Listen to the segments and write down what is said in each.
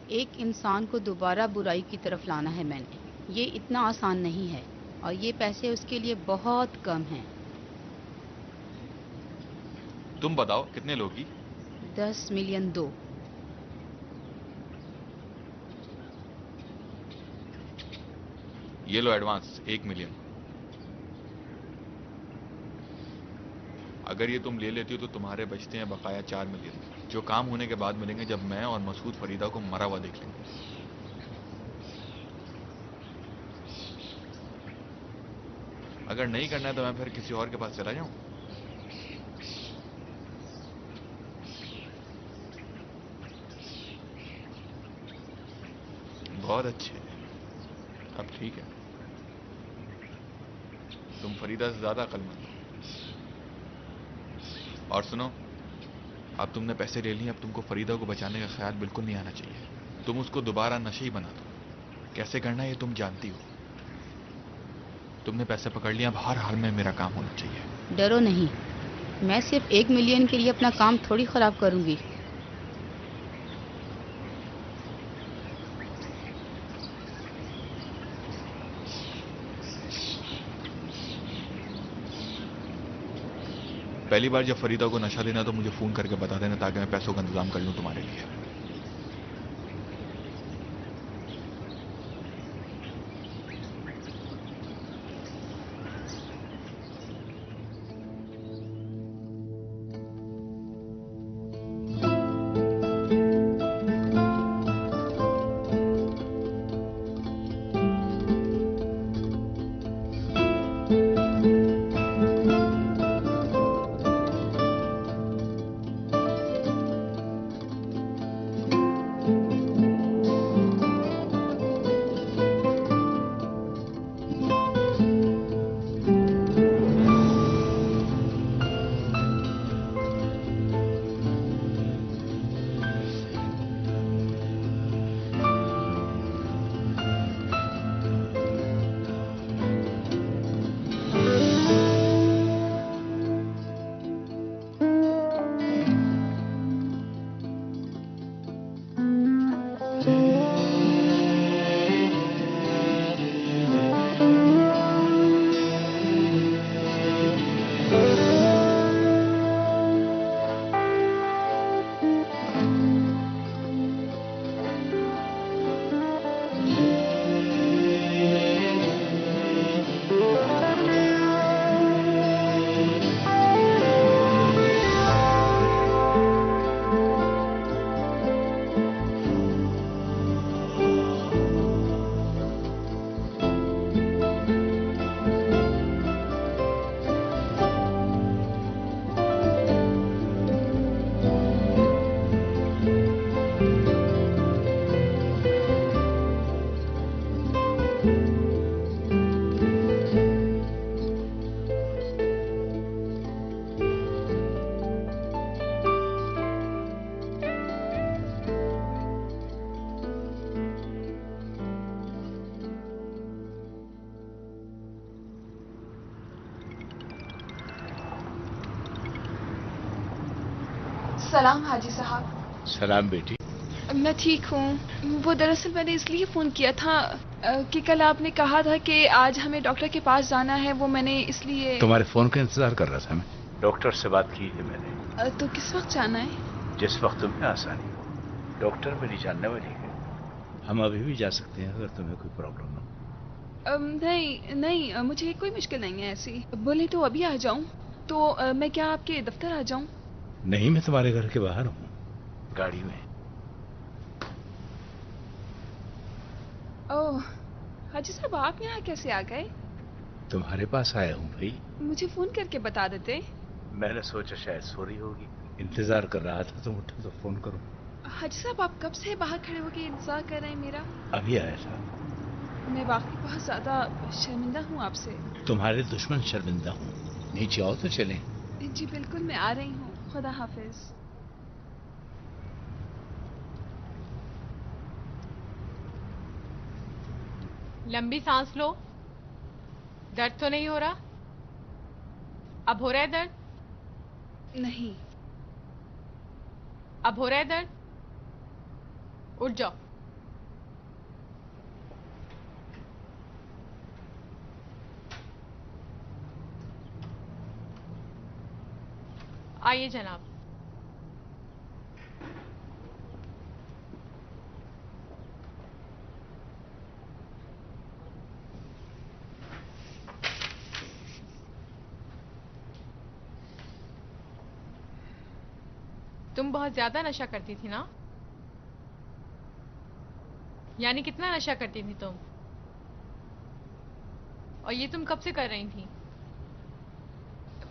ایک انسان کو دوبارہ برائی کی طرف لانا ہے میں نے. یہ اتنا آسان نہیں ہے اور یہ پیسے اس کے لیے بہت کم ہیں. تم بتاؤ کتنے لوگی؟ 10 ملین دو. یہ لو ایڈوانس 1 ملین. اگر یہ تم لے لیتی ہو تو تمہارے بچتے ہیں بقایا 4 ملین، جو کام ہونے کے بعد ملیں گے جب میں اور مسعود فریدہ کو مرا ہوا دیکھ لیں گے. اگر نہیں کرنا ہے تو میں پھر کسی اور کے پاس چلا جاؤں. بہت اچھے. اب ٹھیک ہے، تم فریدہ سے زیادہ عقل مند ہو. اور سنو، اب تم نے پیسے لے لیے، اب تم کو فریدہ کو بچانے کا خیال بالکل نہیں آنا چاہیے. تم اس کو دوبارہ نشئی بنا دو. کیسے کرنا ہے یہ تم جانتی ہو. تم نے پیسے پکڑ لیا، اب ہر حال میں میرا کام ہونا چاہیے. ڈرو نہیں، میں صرف 1 ملین کے لیے اپنا کام تھوڑی خراب کروں گی. پہلی بار جب فریدہ کو نشہ دینا تو مجھے فون کر کے بتا دینا تاکہ میں پیسوں کا انتظام کر لوں تمہارے لیے. سلام حاجی صاحب. سلام بیٹی. میں ٹھیک ہوں. وہ دراصل میں نے اس لیے فون کیا تھا کہ کل آپ نے کہا تھا کہ آج ہمیں ڈاکٹر کے پاس جانا ہے. وہ میں نے اس لیے تمہارے فون کا انتظار کر رہا تھا. میں ڈاکٹر سے بات کی ہے میں نے. تو کس وقت جانا ہے؟ جس وقت تمہیں آسانی ہو. ڈاکٹر میری جاننے والی ہے. ہم ابھی بھی جا سکتے ہیں اگر تمہیں کوئی پرابلم ہو. نہیں مجھے کوئی مشکل نہیں ہے ایسی. بولے تو ابھی آ جاؤں تو میں کیا آپ کے دفتر آ جاؤں؟ نہیں، میں تمہارے گھر کے باہر ہوں گاڑی میں. اوہ حاجی صاحب، آپ یہاں کیسے آ گئے؟ تمہارے پاس آیا ہوں بھائی. مجھے فون کر کے بتا دیتے. میں نے سوچا شاید سو رہی ہوگی، انتظار کر رہا تھا تم اٹھے تو فون کروں. حاجی صاحب، آپ کب سے باہر کھڑے ہو کے انتظار کر رہے ہیں میرا؟ ابھی آیا تھا. میں واقعی بہت زیادہ شرمندہ ہوں آپ سے. تمہارے دشمن شرمندہ ہوں. نیچے آؤ تو چلیں. جی بالکل، میں آ رہی ہوں. خدا حافظ. لمبی سانس لو. درد تو نہیں ہو رہا؟ اب ہو رہا ہے درد؟ نہیں. اب ہو رہا ہے درد؟ اٹھ جاؤ. آئیے جناب. تم بہت زیادہ نشہ کرتی تھی نا؟ یعنی کتنا نشہ کرتی تھی تم؟ اور یہ تم کب سے کر رہی تھی؟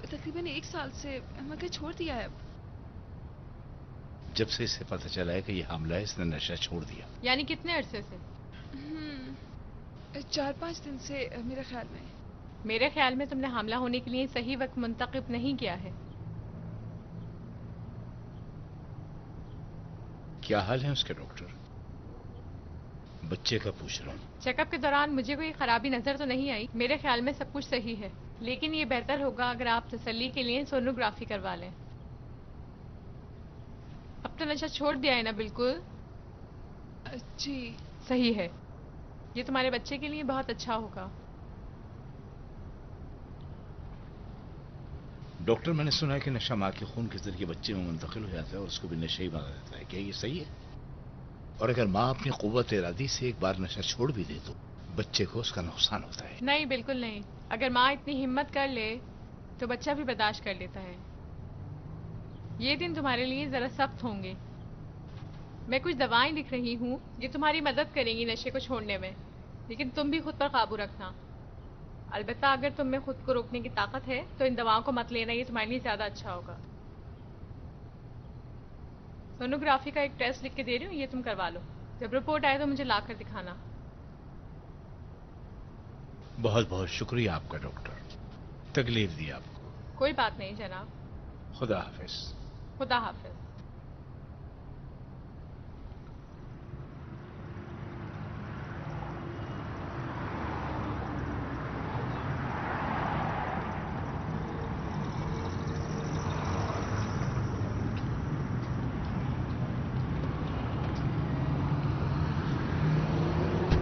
تقریباً 1 سال سے، مگر چھوڑ دیا ہے اب. جب سے اسے پتہ چلا ہے کہ یہ حاملہ ہے اس نے نشہ چھوڑ دیا. یعنی کتنے عرصے سے؟ 4-5 دن سے میرے خیال میں. میرے خیال میں تم نے حاملہ ہونے کے لیے صحیح وقت منتخب نہیں کیا ہے. کیا حال ہے اس کے ڈاکٹر؟ بچے کا پوچھ رہا ہوں. چیک اپ کے دوران مجھے کوئی خرابی نظر تو نہیں آئی. میرے خیال میں سب کچھ صحیح ہے، لیکن یہ بہتر ہوگا اگر آپ تسلی کے لیے سونوگرافی کروا لیں. اب تو نشہ چھوڑ دیا ہے نا؟ بالکل جی صحیح ہے. یہ تمہارے بچے کے لیے بہت اچھا ہوگا. ڈاکٹر میں نے سنا ہے کہ نشہ ماں کے خون کے ذریعے بچے میں منتقل ہو جاتا ہے اور اس کو بھی نشہ ہی بنا دیتا ہے. کیا یہ صحیح ہے؟ اور اگر ماں اپنی قوت ارادی سے ایک بار نشہ چھوڑ بھی دے تو بچے کو اس کا نقصان ہوتا ہے. نہیں، بالکل نہیں. اگر ماں اتنی ہمت کر لے تو بچہ بھی برداشت کر لیتا ہے. یہ دن تمہارے لیے ذرا سخت ہوں گے. میں کچھ دوائیں لکھ رہی ہوں، یہ تمہاری مدد کریں گی نشے کو چھوڑنے میں، لیکن تم بھی خود پر قابو رکھنا. البتہ اگر تم میں خود کو روکنے کی طاقت ہے تو ان دواؤں کو مت لینا، یہ تمہارے لیے زیادہ اچھا ہوگا. سونوگرافی کا ایک ٹیسٹ لکھ کے دے رہی ہوں، یہ تم کروا لو. جب رپورٹ آئے تو مجھے لا کر دکھانا. بہت بہت شکریہ آپ کا ڈاکٹر، تکلیف دی آپ کو. کوئی بات نہیں جناب. خدا حافظ. خدا حافظ.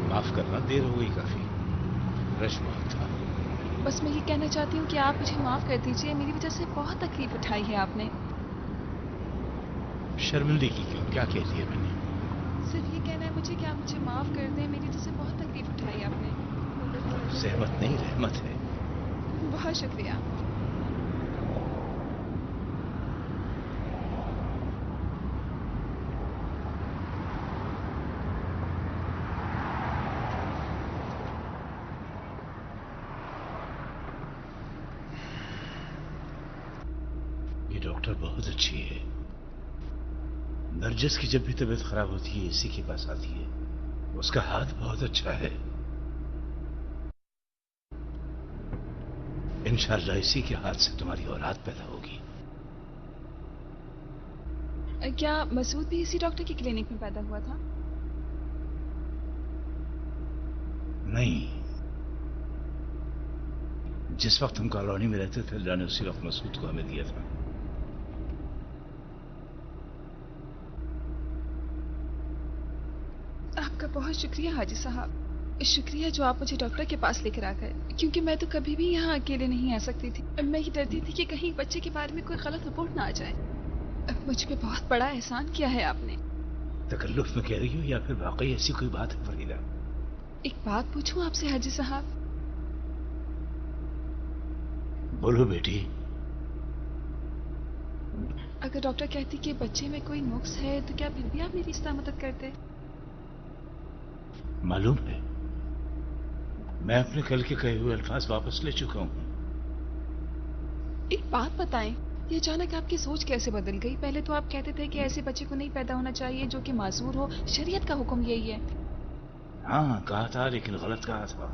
معاف کرنا، دیر ہو گئی کافی، رش بہت تھا. بس میں یہ کہنا چاہتی ہوں کہ آپ مجھے معاف کر دیجئے، میری وجہ سے بہت تکلیف اٹھائی ہے آپ نے. شرمندگی کیوں؟ کیا کہہ دیا میں نے؟ صرف یہ کہنا ہے مجھے کہ آپ مجھے معاف کر دیں، میری وجہ سے بہت تکلیف اٹھائی آپ نے. زحمت نہیں، رحمت ہے. بہت شکریہ. یہ ڈاکٹر بہت اچھی ہے. نرجس کی جب بھی طبیعت خراب ہوتی ہے اسی کے پاس آتی ہے. اس کا ہاتھ بہت اچھا ہے. انشاءاللہ اسی کے ہاتھ سے تمہاری اولاد پیدا ہوگی. کیا مسعود بھی اسی ڈاکٹر کی کلینک میں پیدا ہوا تھا؟ نہیں، جس وقت ہم کالونی میں رہتے تھے اللہ نے اسی وقت مسعود کو ہمیں دیا تھا. آپ کا بہت شکریہ حاجی صاحب. شکریہ جو آپ مجھے ڈاکٹر کے پاس لے کر آ گئے، کیونکہ میں تو کبھی بھی یہاں اکیلے نہیں آ سکتی تھی. میں یہ ڈرتی تھی کہ کہیں بچے کے بارے میں کوئی غلط رپورٹ نہ آ جائے. مجھ پہ بہت بڑا احسان کیا ہے آپ نے. تکلف میں کہہ رہی ہو یا پھر واقعی ایسی کوئی بات ہے فریدہ؟ ایک بات پوچھوں آپ سے حاجی صاحب؟ بولو بیٹی. اگر ڈاکٹر کہتی کہ بچے میں کوئی نقص ہے تو کیا پھر بھی آپ میری اس طرح مدد کرتے؟ معلوم ہے، میں اپنے کل کے کہے ہوئے الفاظ واپس لے چکا ہوں. ایک بات بتائیں، یہ اچانک آپ کی سوچ کیسے بدل گئی؟ پہلے تو آپ کہتے تھے کہ ایسے بچے کو نہیں پیدا ہونا چاہیے جو کہ معذور ہو، شریعت کا حکم یہی ہے. ہاں کہا تھا لیکن غلط کہا تھا.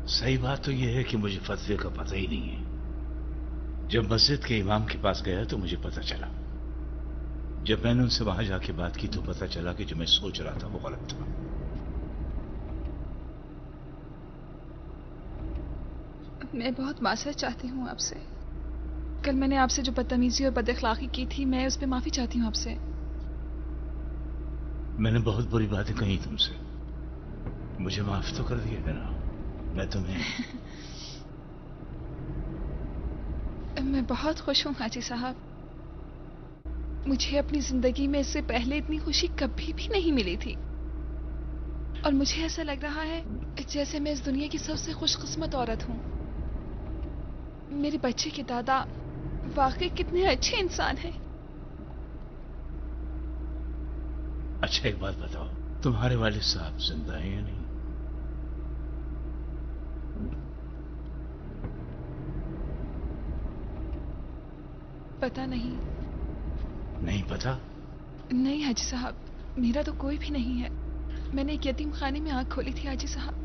صحیح بات تو یہ ہے کہ مجھے فتوے کا پتہ ہی نہیں ہے. جب مسجد کے امام کے پاس گیا تو مجھے پتہ چلا. جب میں نے ان سے وہاں جا کے بات کی تو پتہ چلا کہ جو میں سوچ رہا تھا وہ غلط تھا. میں بہت معذرت چاہتی ہوں آپ سے. کل میں نے آپ سے جو بدتمیزی اور بد اخلاقی کی تھی، میں اس پہ معافی چاہتی ہوں آپ سے. میں نے بہت بری باتیں کہی تم سے، مجھے معاف تو کر دیا ہے نا. میں تمہیں मैं बहुत खुश हूँ हाजी साहब। मुझे अपनी जिंदगी में इससे पहले इतनी खुशी कभी भी नहीं मिली थी, और मुझे ऐसा लग रहा है जैसे मैं इस दुनिया की सबसे खुशकिस्मत औरत हूँ। मेरे बच्चे के दादा वाकई कितने अच्छे इंसान हैं। अच्छा एक बात बताओ, तुम्हारे वालिद साहब जिंदा हैं या नहीं? पता नहीं। नहीं पता? नहीं हाजी साहब, मेरा तो कोई भी नहीं है। मैंने एक यतीम खाने में आंख खोली थी हाजी साहब,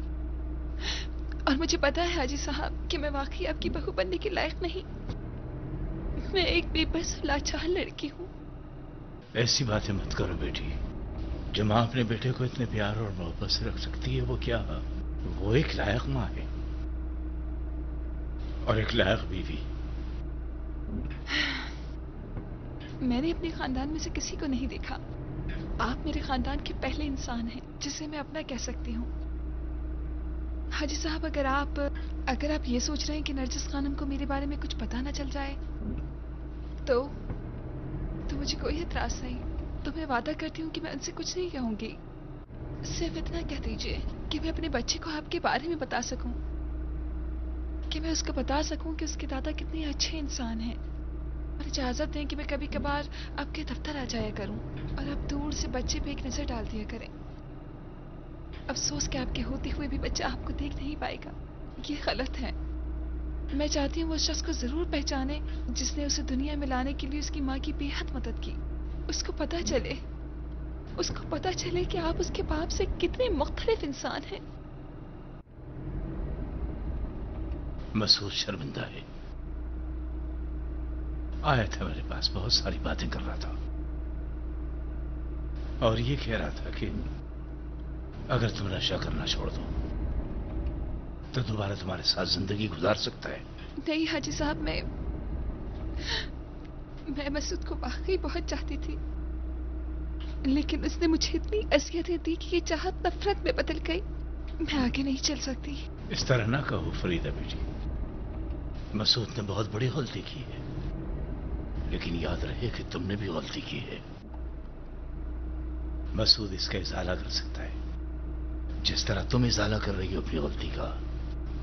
और मुझे पता है हाजी साहब कि मैं वाकई आपकी बहू बनने के लायक नहीं। मैं एक बेबस लाचार लड़की हूँ। ऐसी बातें मत करो बेटी। जो माँ अपने बेटे को इतने प्यार और मोहब्बत से रख सकती है, वो क्या, वो एक लायक माँ है और एक लायक बीवी। मैंने अपने खानदान में से किसी को नहीं देखा। आप मेरे खानदान के पहले इंसान हैं जिसे मैं अपना कह सकती हूँ। हाजी साहब, अगर आप ये सोच रहे हैं कि नरजिस खानम को मेरे बारे में कुछ पता ना चल जाए तो मुझे कोई एतराज नहीं। तो मैं वादा करती हूँ कि मैं उनसे कुछ नहीं कहूंगी। सिर्फ इतना कह दीजिए कि मैं अपने बच्चे को आपके बारे में बता सकूं, कि मैं उसको बता सकूं कि उसके दादा कितने अच्छे इंसान हैं। और इजाजत दें कि मैं कभी कभार आपके दफ्तर आ जाया करूं और आप दूर से बच्चे पे एक नजर डाल दिया करें। अफसोस कि आपके होते हुए भी बच्चा आपको देख नहीं पाएगा। ये गलत है। मैं चाहती हूँ वो शख्स को जरूर पहचाने जिसने उसे दुनिया में लाने के लिए उसकी माँ की बेहद मदद की। उसको पता चले कि आप उसके बाप से कितने मुख्तलिफ इंसान हैं। मसूद शर्मिंदा है। आया था मेरे पास, बहुत सारी बातें कर रहा था और ये कह रहा था कि अगर तुम नशा करना छोड़ दो तो दोबारा तुम्हारे साथ जिंदगी गुजार सकता है। नहीं हाजी साहब, मैं मसूद को वाकई बहुत चाहती थी, लेकिन उसने मुझे इतनी अज़ियतें दी कि ये चाहत नफरत में बदल गई। मैं आगे नहीं चल सकती। इस तरह ना कहो फरीदा बेटी। मसूद ने बहुत बड़ी गलती की है, लेकिन याद रहे कि तुमने भी गलती की है। मसूद इसका इजाला कर सकता है जिस तरह तुम इजाला कर रही हो अपनी गलती का।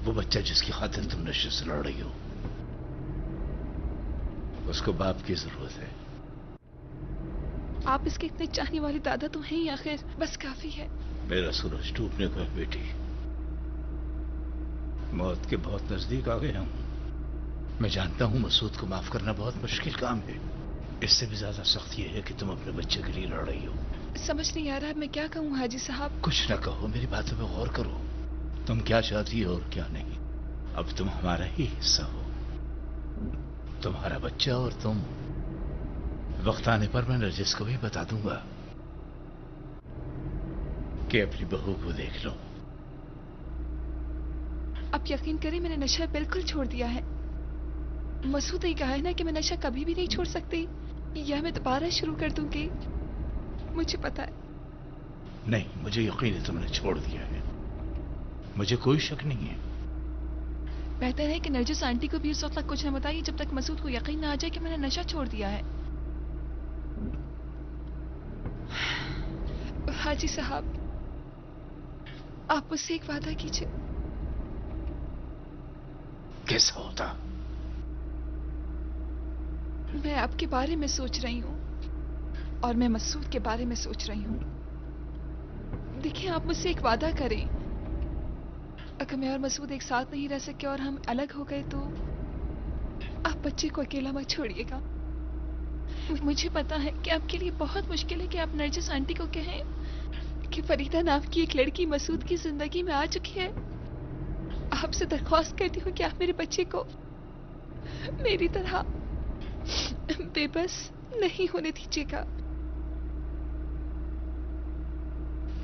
वो बच्चा जिसकी खातिर तुम नशे से लड़ रही हो, उसको बाप की जरूरत है। आप इसके इतने चाहने वाले दादा तो हैं ही, आखिर बस काफी है। मेरा सूरज डूबने को है बेटी। मौत के बहुत नजदीक आ गया हूं। मैं जानता हूं मसूद को माफ करना बहुत मुश्किल काम है। इससे भी ज्यादा सख्त यह है कि तुम अपने बच्चे के लिए लड़ रही हो। समझ नहीं आ रहा मैं क्या कहूँ हाजी साहब। कुछ ना कहो, मेरी बातों पे गौर करो। तुम क्या चाहती हो और क्या नहीं। अब तुम हमारा ही हिस्सा हो, तुम्हारा बच्चा और तुम। वक्त आने पर मैं नरजिस को भी बता दूंगा कि अपनी बहू को देख लो। आप यकीन करें, मैंने नशा बिल्कुल छोड़ दिया है। मसूद ने कहा है ना कि मैं नशा कभी भी नहीं छोड़ सकती, या मैं दोबारा शुरू कर दूंगी। मुझे पता है। नहीं, मुझे यकीन है तुमने छोड़ दिया है। मुझे कोई शक नहीं है। बेहतर है कि नरजिस आंटी को भी उस वक्त तक कुछ न बताइए जब तक मसूद को यकीन ना आ जाए कि मैंने नशा छोड़ दिया है। हाजी साहब, आप मुझसे एक वादा कीजिए। कैसा होता? मैं आपके बारे में सोच रही हूँ और मैं मसूद के बारे में सोच रही हूँ। देखिए, आप मुझसे एक वादा करें। अगर मैं और मसूद एक साथ नहीं रह सके और हम अलग हो गए तो आप बच्चे को अकेला मत छोड़िएगा। मुझे पता है कि आपके लिए बहुत मुश्किल है कि आप नरजिस आंटी को कहें कि फरीदा नाम की एक लड़की मसूद की जिंदगी में आ चुकी है। आपसे दरख्वास्त करती हूँ कि आप मेरे बच्चे को मेरी तरह बेबस नहीं होने दीजिएगा।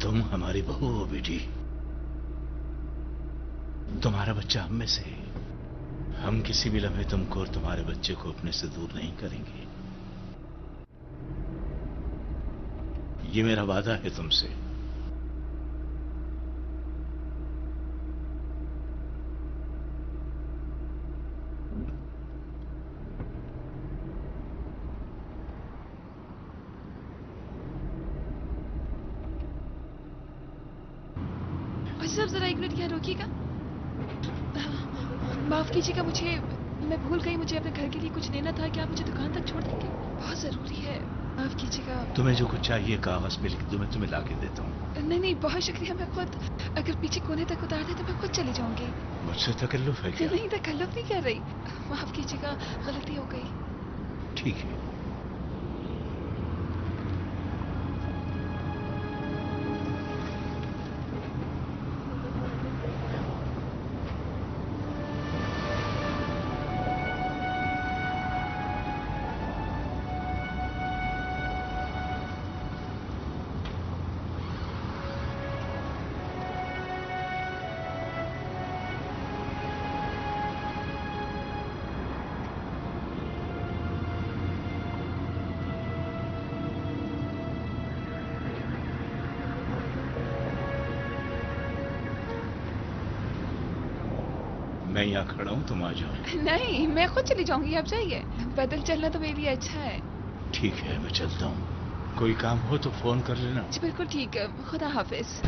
तुम हमारी बहू हो बेटी। तुम्हारा बच्चा हम में से है। हम किसी भी लम्हे तुमको और तुम्हारे बच्चे को अपने से दूर नहीं करेंगे। ये मेरा वादा है तुमसे। صاحب ذرا ایک منٹ یہاں روکیے گا. معاف کیجیے گا مجھے، میں بھول گئی، مجھے اپنے گھر کے لیے کچھ لینا تھا. کیا آپ مجھے دکان تک چھوڑ دیں گے؟ بہت ضروری ہے، معاف کیجیے گا. تمہیں جو کچھ چاہیے کاغذ پہ لکھ دو، میں تمہیں لا کے دیتا ہوں. نہیں نہیں، بہت شکریہ. میں خود اگر پیچھے کونے تک اتار دیں تو میں خود چلی جاؤں گی. مجھ سے تکلف ہے کیا؟ نہیں، تکلف نہیں کر رہی. معاف کیجیے گا، غلطی ہو گئی. ٹھیک ہے. میں یہاں کھڑا ہوں، تم آ جاؤ. نہیں، میں خود چلی جاؤں گی، آپ جائیے. پیدل چلنا تو میرے لیے اچھا ہے. ٹھیک ہے، میں چلتا ہوں. کوئی کام ہو تو فون کر لینا. جی بالکل ٹھیک ہے. خدا حافظ.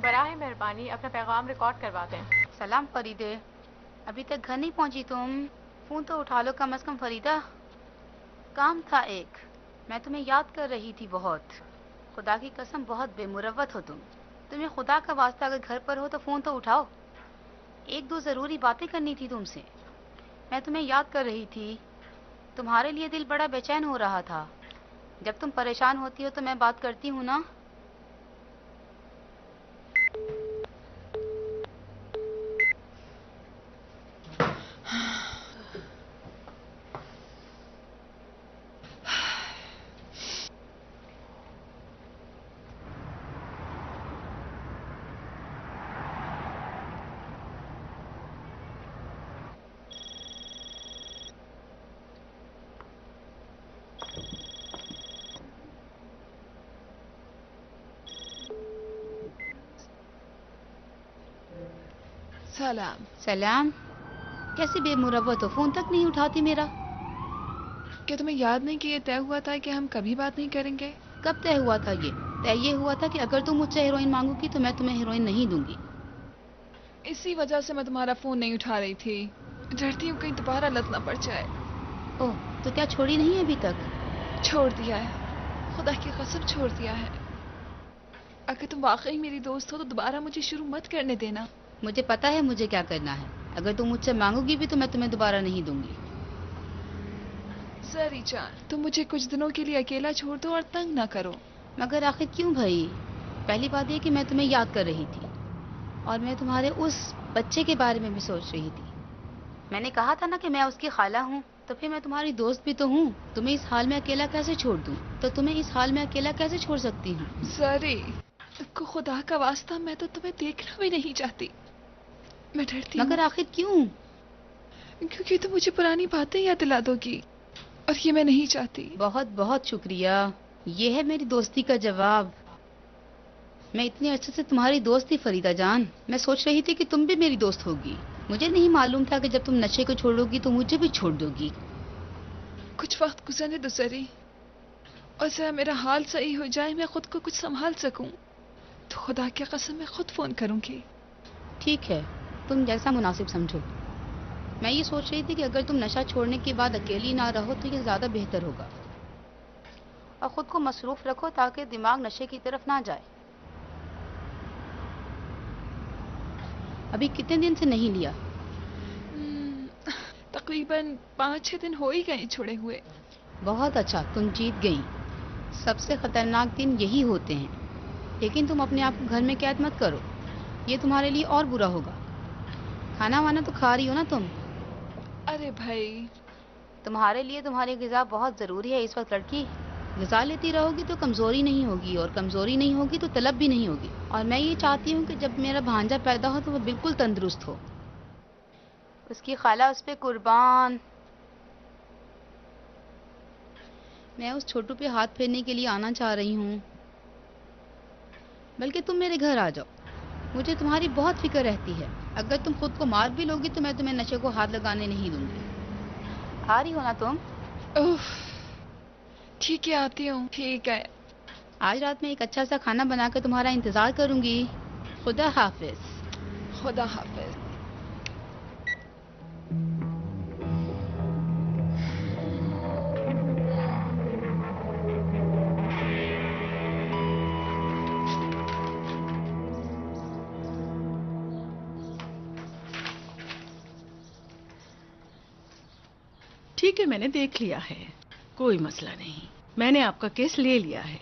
براہ مہربانی اپنا پیغام ریکارڈ کروا دیں. سلام فریدے، ابھی تک گھر نہیں پہنچی تم؟ فون تو اٹھا لو کم از کم فریدہ. کام تھا ایک، میں تمہیں یاد کر رہی تھی بہت. خدا کی قسم بہت بے مروت ہو تم. تمہیں خدا کا واسطہ اگر گھر پر ہو تو فون تو اٹھاؤ. ایک دو ضروری باتیں کرنی تھی تم سے. میں تمہیں یاد کر رہی تھی. تمہارے لیے دل بڑا بے چین ہو رہا تھا. جب تم پریشان ہوتی ہو تو میں بات کرتی ہوں نا. سلام. سلام. کیسے بے مروت ہو؟ فون تک نہیں اٹھاتی میرا. کیا تمہیں یاد نہیں کہ یہ طے ہوا تھا کہ ہم کبھی بات نہیں کریں گے؟ کب طے ہوا تھا یہ؟ طے یہ ہوا تھا کہ اگر تم مجھ سے ہیروئن مانگو گی تو میں تمہیں ہیروئن نہیں دوں گی. اسی وجہ سے میں تمہارا فون نہیں اٹھا رہی تھی. ڈرتی ہوں کہیں دوبارہ لت نہ پڑ جائے. اوہ، تو کیا چھوڑی نہیں ابھی تک؟ چھوڑ دیا ہے، خدا کی قسم چھوڑ دیا ہے. اگر تم واقعی میری دوست ہو تو دوبارہ مجھے شروع مت کرنے دینا. مجھے پتا ہے مجھے کیا کرنا ہے. اگر تم مجھ سے مانگو گی بھی تو میں تمہیں دوبارہ نہیں دوں گی. زری جان، تم مجھے کچھ دنوں کے لیے اکیلا چھوڑ دو اور تنگ نہ کرو. مگر آخر کیوں بھائی؟ پہلی بات یہ کہ میں تمہیں یاد کر رہی تھی اور میں تمہارے اس بچے کے بارے میں بھی سوچ رہی تھی. میں نے کہا تھا نا کہ میں اس کی خالہ ہوں. तो फिर मैं तुम्हारी दोस्त भी तो हूँ. तुम्हें इस हाल में अकेला कैसे छोड़ दूँ? तो तुम्हें इस हाल में अकेला कैसे छोड़ सकती हूँ? सॉरी, को खुदा का वास्ता, मैं तो तुम्हें देखना भी नहीं चाहती. मैं डरती हूँ. मगर आखिर क्यों? क्योंकि तुम मुझे पुरानी बातें याद दिला दोगी, और ये मैं नहीं चाहती. बहुत बहुत शुक्रिया. ये है मेरी दोस्ती का जवाब. मैं इतने अच्छे से तुम्हारी दोस्त थी फरीदा जान. मैं सोच रही थी कि तुम भी मेरी दोस्त होगी. मुझे नहीं मालूम था कि जब तुम नशे को छोड़ोगी तो मुझे भी छोड़ दोगी. कुछ वक्त गुजरने दो सरी, और जरा मेरा हाल सही हो जाए, मैं खुद को कुछ संभाल सकूं, तो खुदा की कसम मैं खुद फोन करूंगी. ठीक है, तुम जैसा मुनासिब समझो. मैं ये सोच रही थी कि अगर तुम नशा छोड़ने के बाद अकेली ना रहो तो ये ज्यादा बेहतर होगा. और खुद को मसरूफ रखो ताकि दिमाग नशे की तरफ ना जाए. अभी कितने दिन से नहीं लिया? तकरीबन 5-6 दिन हो ही गए छोड़े हुए. बहुत अच्छा, तुम जीत गई. सबसे खतरनाक दिन यही होते हैं. लेकिन तुम अपने आप को घर में कैद मत करो, ये तुम्हारे लिए और बुरा होगा. खाना वाना तो खा रही हो ना तुम? अरे भाई, तुम्हारे लिए तुम्हारी ग़िज़ा बहुत ज़रूरी है इस वक्त लड़की. ग़िज़ा लेती रहोगी तो कमज़ोरी नहीं होगी, और कमज़ोरी नहीं होगी तो तलब भी नहीं होगी. और मैं ये चाहती हूँ कि जब मेरा भांजा पैदा हो तो वो बिल्कुल तंदुरुस्त हो. उसकी खाला उस पे कुर्बान. मैं उस छोटू पे हाथ फेरने के लिए आना चाह रही हूँ. बल्कि तुम मेरे घर आ जाओ. मुझे तुम्हारी बहुत फिक्र रहती है. अगर तुम खुद को मार भी लोगी तो मैं तुम्हें नशे को हाथ लगाने नहीं दूंगी. आ रही हो ना तुम? उफ, ठीक है, आती हूँ. ठीक है. आज रात में एक अच्छा सा खाना बनाकर तुम्हारा इंतजार करूंगी. खुदा हाफिज. खुदा हाफिज. ठीक है, मैंने देख लिया है, कोई मसला नहीं. मैंने आपका केस ले लिया है.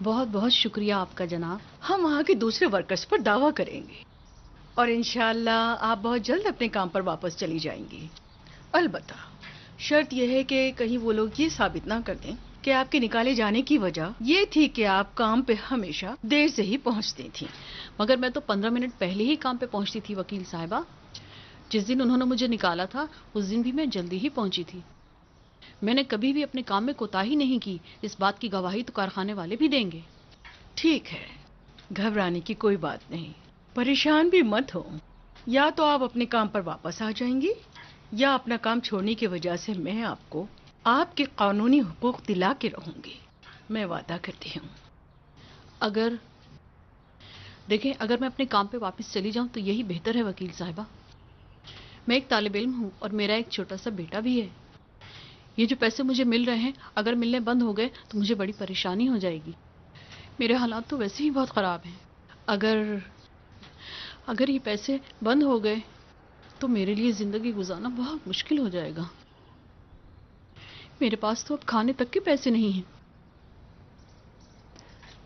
बहुत बहुत शुक्रिया आपका जनाब. हम वहाँ के दूसरे वर्कर्स पर दावा करेंगे और इंशाअल्लाह आप बहुत जल्द अपने काम पर वापस चली जाएंगी. अलबत्ता शर्त यह है कि कहीं वो लोग ये साबित ना कर दें कि आपके निकाले जाने की वजह ये थी कि आप काम पे हमेशा देर से ही पहुंचती थी. मगर मैं तो 15 मिनट पहले ही काम पे पहुंचती थी वकील साहिबा. जिस दिन उन्होंने मुझे निकाला था उस दिन भी मैं जल्दी ही पहुंची थी. मैंने कभी भी अपने काम में कोताही नहीं की. इस बात की गवाही तो कारखाने वाले भी देंगे. ठीक है, घबराने की कोई बात नहीं. परेशान भी मत हो. या तो आप अपने काम पर वापस आ जाएंगी या अपना काम छोड़ने की वजह से मैं आपको आपके कानूनी हुकूक दिला के रहूंगी. मैं वादा करती हूँ. अगर देखें, अगर मैं अपने काम पे वापस चली जाऊं तो यही बेहतर है वकील साहिबा. मैं एक तालिब इल्म हूं और मेरा एक छोटा सा बेटा भी है. ये जो पैसे मुझे मिल रहे हैं अगर मिलने बंद हो गए तो मुझे बड़ी परेशानी हो जाएगी. मेरे हालात तो वैसे ही बहुत ख़राब हैं. अगर ये पैसे बंद हो गए तो मेरे लिए ज़िंदगी गुजारना बहुत मुश्किल हो जाएगा. मेरे पास तो अब खाने तक के पैसे नहीं हैं.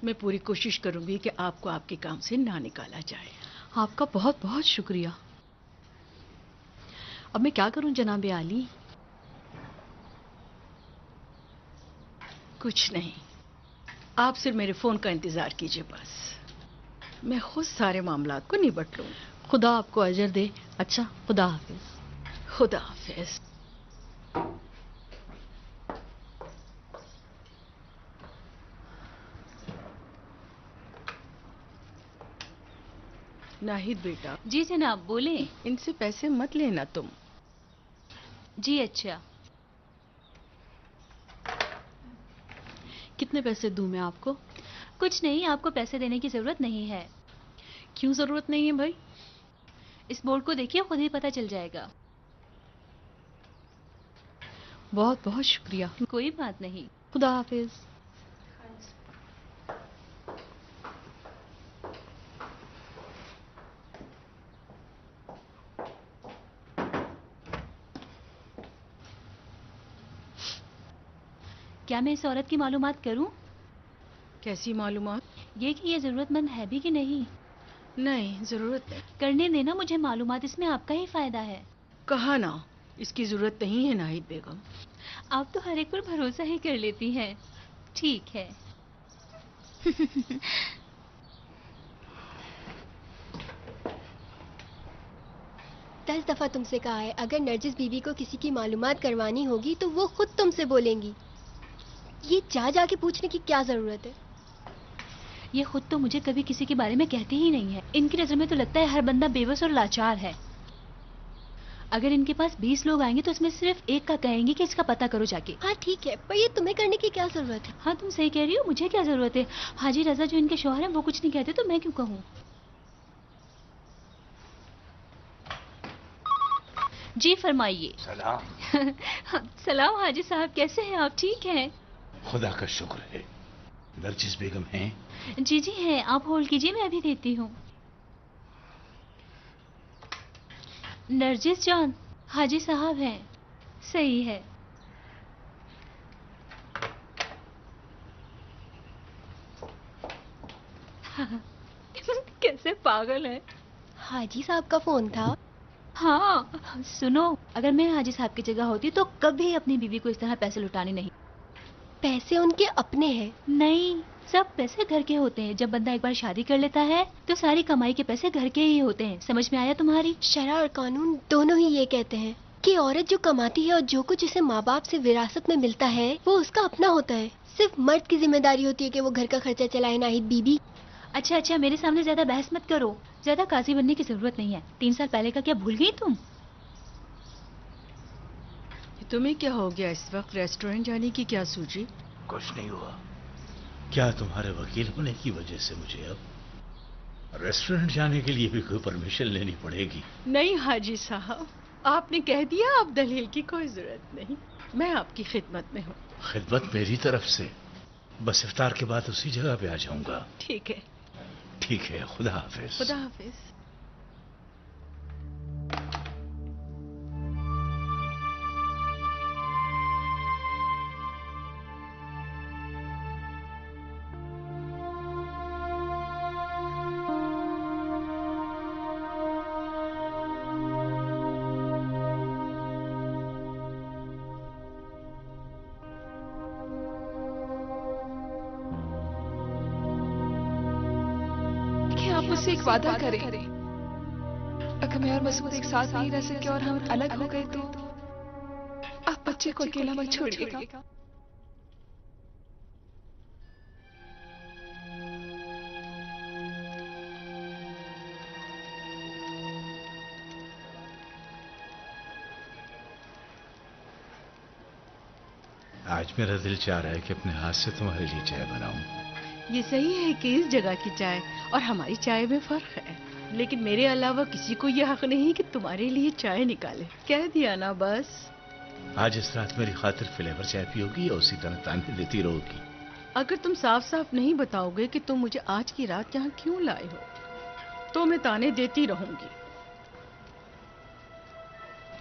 मैं पूरी कोशिश करूंगी कि आपको आपके काम से ना निकाला जाए. आपका बहुत बहुत शुक्रिया. अब मैं क्या करूं जनाब आली? कुछ नहीं, आप सिर्फ मेरे फोन का इंतजार कीजिए बस. मैं खुद सारे मामलात को निपट लूँ. खुदा आपको अजर दे. अच्छा, खुदा हाफिज. खुदा हाफिज. नाहिद बेटा. जी जनाब, बोले. इनसे पैसे मत लेना तुम. जी अच्छा. कितने पैसे दूं मैं आपको? कुछ नहीं, आपको पैसे देने की जरूरत नहीं है. क्यों जरूरत नहीं है भाई? इस बोर्ड को देखिए, खुद ही पता चल जाएगा. बहुत बहुत शुक्रिया. कोई बात नहीं. खुदा हाफिज. क्या मैं इस औरत की मालूमात करूं? कैसी मालूमात? ये कि ये जरूरतमंद है भी कि नहीं. नहीं, जरूरत नहीं. करने देना मुझे मालूमात, इसमें आपका ही फायदा है. कहा ना, اس کی ضرورت نہیں ہے ناہید بیگم. آپ تو ہر ایک پر بھروسہ ہی کر لیتی ہیں. ٹھیک ہے. 10 دفعہ تم سے کہا ہے اگر نرجس بیوی کو کسی کی معلومات کروانی ہوگی تو وہ خود تم سے بولیں گی. یہ جا کے پوچھنے کی کیا ضرورت ہے؟ یہ خود تو مجھے کبھی کسی کے بارے میں کہتی ہی نہیں ہے. ان کی نظر میں تو لگتا ہے ہر بندہ بے بس اور لاچار ہے. اگر ان کے پاس 20 لوگ آئیں گے تو اس میں صرف ایک کا کہیں گے کہ اس کا پتہ کرو جا کے. ہاں ٹھیک ہے، پر یہ تمہیں کرنے کی کیا ضرورت ہے؟ ہاں تم صحیح کہہ رہی ہو. مجھے کیا ضرورت ہے؟ حاجی رضا جو ان کے شوہر ہیں وہ کچھ نہیں کہتے تو میں کیوں کہوں؟ جی فرمائیے. سلام. سلام حاجی صاحب، کیسے ہیں آپ؟ ٹھیک ہیں؟ خدا کا شکر ہے. نرجس بیگم ہیں؟ جی جی ہیں. آپ ہولڈ کیجیے، میں ابھی دیتی ہوں. نرجس جان، حاجی صاحب ہیں. صحیح ہے. کیسے پاگل ہے. حاجی صاحب کا فون تھا. ہاں سنو، اگر میں حاجی صاحب کی جگہ ہوتی تو کبھی اپنی بیوی کو اس طرح پیسے لٹانے نہیں. پیسے ان کے اپنے ہیں. نہیں، سب پیسے گھر کے ہوتے ہیں. جب بندہ ایک بار شادی کر لیتا ہے تو ساری کمائی کے پیسے گھر کے ہی ہوتے ہیں. سمجھ میں آیا تمہاری؟ شرع اور قانون دونوں ہی یہ کہتے ہیں کہ عورت جو کماتی ہے اور جو کچھ اسے ماں باپ سے وراثت میں ملتا ہے وہ اس کا اپنا ہوتا ہے. صرف مرد کی ذمہ داری ہوتی ہے کہ وہ گھر کا خرچہ چلائے. ناہید بی بی. اچھا میرے سامنے زیادہ بحث مت کرو. زیادہ قاضی بننے کی ضرورت نہیں ہے. 3 سال پہلے کا کیا بھول گئی تم؟ تمہیں کیا ہو گیا اس وقت؟ ریسٹورنٹ جانے کی کیا سوچی؟ کچھ نہیں ہوا. کیا تمہارے وکیل ہونے کی وجہ سے مجھے اب ریسٹورنٹ جانے کے لیے بھی کوئی پرمیشن لینی پڑے گی؟ نہیں حاجی صاحب، آپ نے کہہ دیا، اب دلیل کی کوئی ضرورت نہیں. میں آپ کی خدمت میں ہوں. خدمت میری طرف سے. بس افطار کے بعد اسی جگہ پہ آ جاؤں گا. ٹھیک ہے. ٹھیک ہے. خدا حافظ. خدا حافظ. آپ مجھ سے ایک وعدہ کریں. اگر میں اور مسعود ایک ساتھ نہیں رہ سکے اور ہم الگ ہو گئے تو آپ بچے کو اکیلا مت چھوڑیے گا. آج میرا دل چاہ رہا ہے کہ اپنے ہاتھ سے تمہارے لیے چائے بناؤں. یہ صحیح ہے کہ اس جگہ کی چائے اور ہماری چائے میں فرق ہے، لیکن میرے علاوہ کسی کو یہ حق نہیں کہ تمہارے لیے چائے نکالے. کہہ دیا نا بس. آج اس رات میری خاطر فلیور چائے پیوگی اور اسی طرح تانے دیتی رہو گی؟ اگر تم صاف صاف نہیں بتاؤ گے کہ تم مجھے آج کی رات یہاں کیوں لائے ہو تو میں تانے دیتی رہوں گی.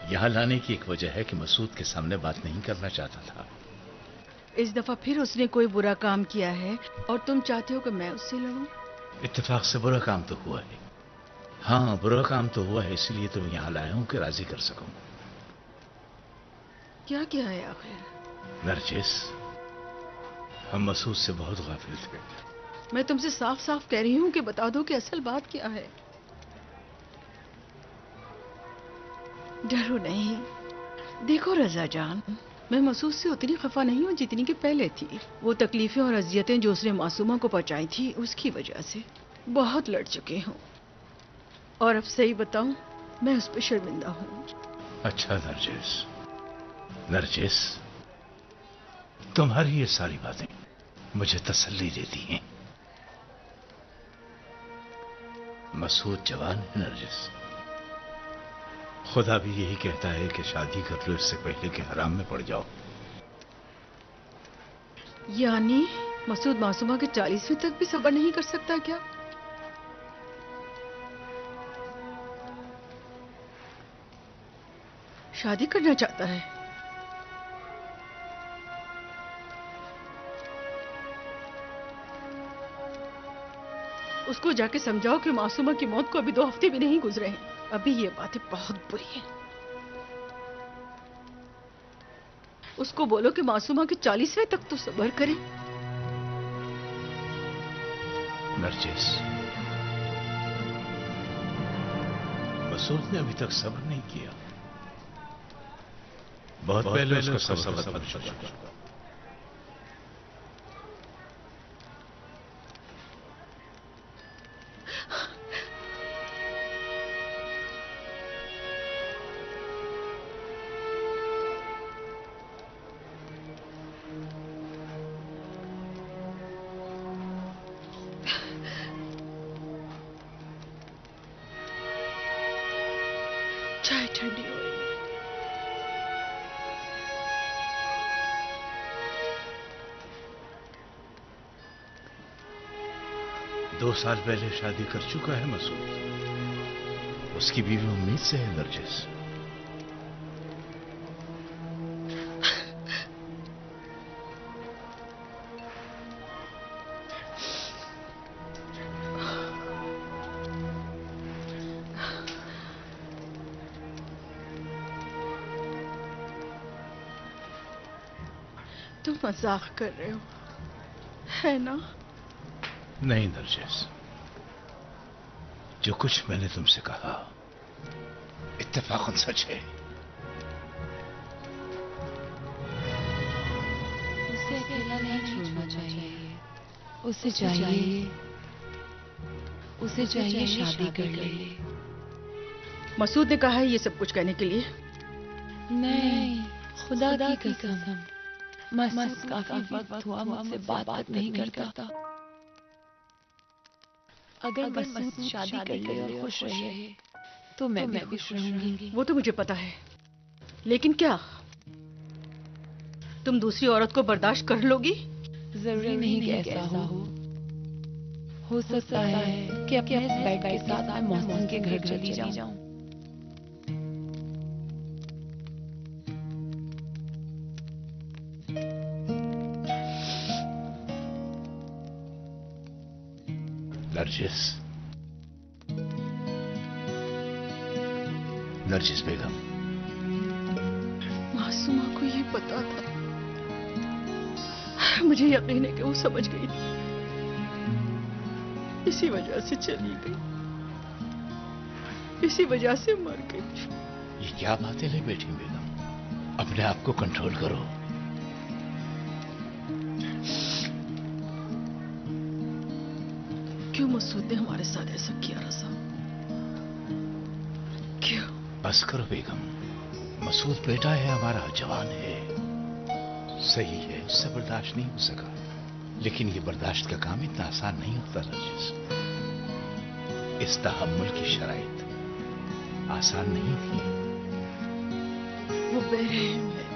یہاں لانے کی ایک وجہ ہے کہ مسعود کے سامنے بات نہیں کرنا چاہتا تھا. اس دفعہ پھر اس نے کوئی برا کام کیا ہے اور تم چاہتے ہو کہ میں اس سے لڑوں؟ اتفاق سے برا کام تو ہوا ہے. ہاں برا کام تو ہوا ہے، اس لیے تو میں یہاں لایا ہوں کہ راضی کر سکوں. کیا ہے آخر؟ نرجس، ہم مسعود سے بہت غافل تھے. میں تم سے صاف صاف کہہ رہی ہوں کہ بتا دو کہ اصل بات کیا ہے. ڈرو نہیں. دیکھو رضا جان، میں مسعود سے اتنی خفا نہیں ہوں جتنی کہ پہلے تھی. وہ تکلیفیں اور اذیتیں جو اس نے معصومہ کو پہنچائی تھی اس کی وجہ سے بہت لڑ چکے ہوں، اور اب صحیح بتاؤں میں اس پہ شرمندہ ہوں. اچھا نرجس، تمہاری یہ ساری باتیں مجھے تسلی دیتی ہیں. مسعود جوان ہے نرجس. خدا بھی یہی کہتا ہے کہ شادی کر لو اس سے پہلے کہ حرام میں پڑ جاؤ. یعنی مسعود معصومہ کے 40ویں تک بھی صبر نہیں کر سکتا کیا؟ شادی کرنا چاہتا ہے؟ اس کو جا کے سمجھاؤ کہ معصومہ کی موت کو ابھی 2 ہفتے بھی نہیں گزرے ہیں. ابھی یہ باتیں بہت بری ہیں. اس کو بولو کہ معصومہ کے 40ویں تک تو صبر کرے. نرجس، مسعود نے ابھی تک صبر نہیں کیا. بہت پہلے اس کا صبر بن چکا. چائے ٹھنڈی ہو رہی ہے. دو سال پہلے شادی کر چکا ہے مسعود. اس کی بیوی امید سے ہے نرجس. تم مذاق کر رہے ہو ہے نا؟ نہیں نرجس، جو کچھ میں نے تم سے کہا اتفاقاً سچ ہے. اسے اکیلا نہیں چھوڑنا چاہیے. اسے چاہیے شادی کر لے. مسعود نے کہا ہے یہ سب کچھ کہنے کے لیے. نہیں، خدا کی قسم، مسعود کافی وقت ہوا مجھ سے بات نہیں کرتا. اگر مسعود شادی کر لے اور خوش رہے تو میں بھی خوش رہوں گی. وہ تو مجھے پتا ہے، لیکن کیا تم دوسری عورت کو برداشت کر لو گی؟ ضروری نہیں کہ ایسا ہو سکتا ہے کہ اپنے بیڈ کے ساتھ میں محسن کے گھر چلی جاؤں. نرجس بیگم، معصومہ کو یہ پتا تھا. مجھے یقین ہے کہ وہ سمجھ گئی تھی، اسی وجہ سے چلی گئی، اسی وجہ سے مر گئی. یہ کیا باتیں لے بیٹھی بیگم؟ اپنے آپ کو کنٹرول کرو. کیوں مسعود نے ہمارے ساتھ ایسا کیا رضا؟ کیوں؟ بس کرو بیگم. مسعود بیٹا ہے ہمارا، جوان ہے، صحیح ہے، اس سے برداشت نہیں ہو سکا. لیکن یہ برداشت کا کام اتنا آسان نہیں ہوتا نرجس. اس تحمل کی شرائط آسان نہیں تھی. وہ بے رحم ہے،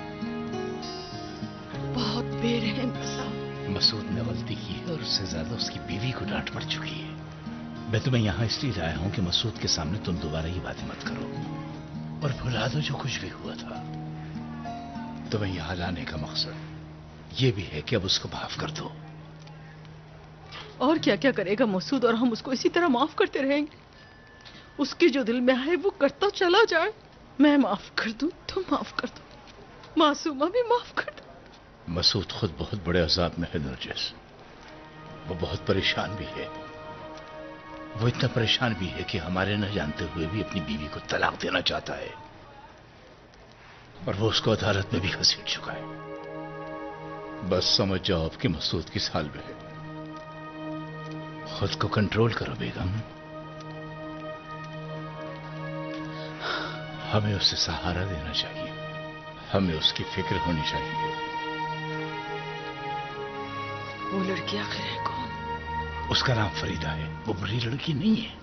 بہت بے رحم رضا. مسعود نے غلطی کی ہے اور اس سے زیادہ اس کی بیوی کو ڈانٹ پڑ چکی ہے. میں تمہیں یہاں اس لیے لایا ہوں کہ مسعود کے سامنے تم دوبارہ یہ باتیں مت کرو اور بھلا دو جو کچھ بھی ہوا تھا. تمہیں یہاں لانے کا مقصد یہ بھی ہے کہ اب اس کو معاف کر دو. اور کیا کیا کرے گا مسعود، اور ہم اس کو اسی طرح معاف کرتے رہیں گے. اس کے جو دل میں آئے وہ کرتا چلا جائے. میں معاف کر دوں، تم معاف کر دو، معصومہ بھی معاف کر دو. مسعود خود بہت بڑے عذاب میں ہے نرجس. وہ بہت پریشان بھی ہے. وہ اتنا پریشان بھی ہے کہ ہمارے نہ جانتے ہوئے بھی اپنی بیوی کو طلاق دینا چاہتا ہے، اور وہ اس کو عدالت میں بھی گھسیٹ چکا ہے. بس سمجھ جاؤ اب کہ مسعود کس حال میں ہے. خود کو کنٹرول کرو بیگم. ہمیں اسے سہارا دینا چاہیے، ہمیں اس کی فکر ہونی چاہیے. وہ لڑکی آخر ہے کون؟ اس کا نام فریدہ ہے. وہ بری لڑکی نہیں ہے.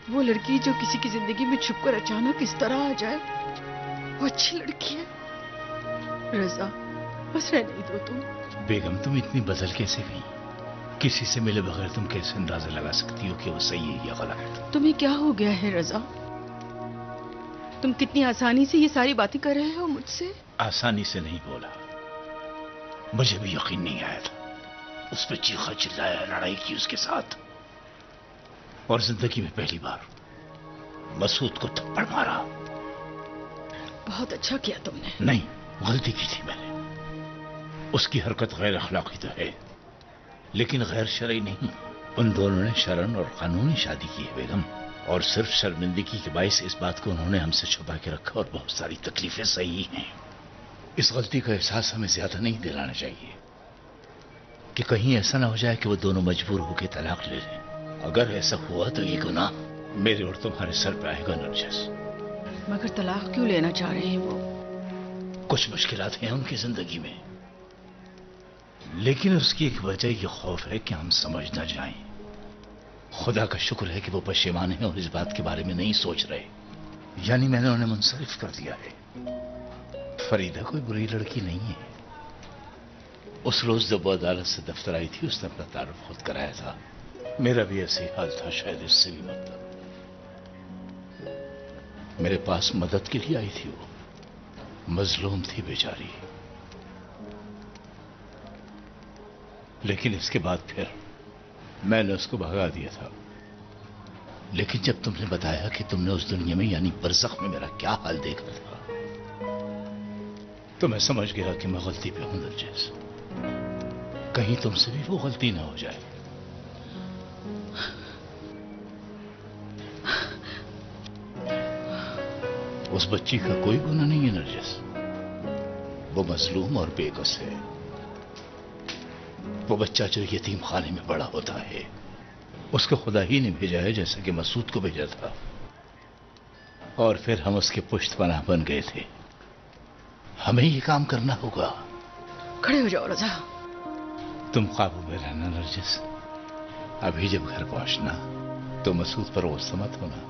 وہ لڑکی جو کسی کی زندگی میں چھپ کر اچانک اس طرح آ جائے، وہ اچھی لڑکی ہے. رضا بس رہنے دو تم. بیگم تم اتنی بدل کیسے گئی؟ کسی سے ملے بغیر تم کیسے اندازہ لگا سکتی ہو کہ وہ صحیح ہے یا غلط؟ تمہیں کیا ہو گیا ہے رضا؟ تم کتنی آسانی سے یہ ساری باتیں کر رہے ہو مجھ سے. آسانی سے نہیں بولا، مجھے بھی یقین نہیں آیا تھا. اس پہ چیخا چلایا، لڑائی کی اس کے ساتھ، اور زندگی میں پہلی بار مسعود کو تھپڑ مارا. بہت اچھا کیا تم نے. نہیں، غلطی کی تھی میں نے. उसकी हरकत गैर अखलाकी तो है, लेकिन गैर शरई नहीं। उन दोनों ने शरन और कानूनी शादी की है बेगम, और सिर्फ शर्मिंदगी के बायस इस बात को उन्होंने हमसे छुपा के रखा, और बहुत सारी तकलीफें सही हैं। इस गलती का एहसास हमें ज्यादा नहीं दिलाना चाहिए कि कहीं ऐसा ना हो जाए कि वो दोनों मजबूर होकर तलाक ले लें। अगर ऐसा हुआ तो ये गुनाह मेरे और तुम्हारे सर पे आएगा नरजिस। मगर तलाक क्यों लेना चाह रहे हैं वो? कुछ मुश्किलात हैं उनकी जिंदगी में, लेकिन उसकी एक वजह ये खौफ है कि हम समझ न जाएं। खुदा का शुक्र है कि वो पशेमान है और इस बात के बारे में नहीं सोच रहे, यानी मैंने उन्हें मुंसरिफ कर दिया है। फरीदा कोई बुरी लड़की नहीं है। उस रोज जब वो अदालत से दफ्तर आई थी उसने अपना तारुफ खुद कराया था। मेरा भी ऐसे ही हाल था, शायद इससे भी मतलब। मेरे पास मदद के लिए आई थी, वो मजलूम थी बेचारी। लेकिन इसके बाद फिर मैंने उसको भगा दिया था। लेकिन जब तुमने बताया कि तुमने उस दुनिया में यानी बरज़ख में मेरा क्या हाल देखा था, तो मैं समझ गया कि मैं गलती पे हूं नरजिस। कहीं तुमसे भी वो गलती ना हो जाए। उस बच्ची का कोई गुनाह नहीं है नरजिस। वो मजलूम और बेकस है। वो बच्चा जो यतीम खाने में बड़ा होता है, उसको खुदा ही ने भेजा है, जैसे कि मसूद को भेजा था। और फिर हम उसके पुश्तपनाह बन गए थे। हमें ये काम करना होगा। खड़े हो जाओ रजा। तुम काबू में रहना नरजिस। अभी जब घर पहुंचना तो मसूद पर गुस्सा मत होना।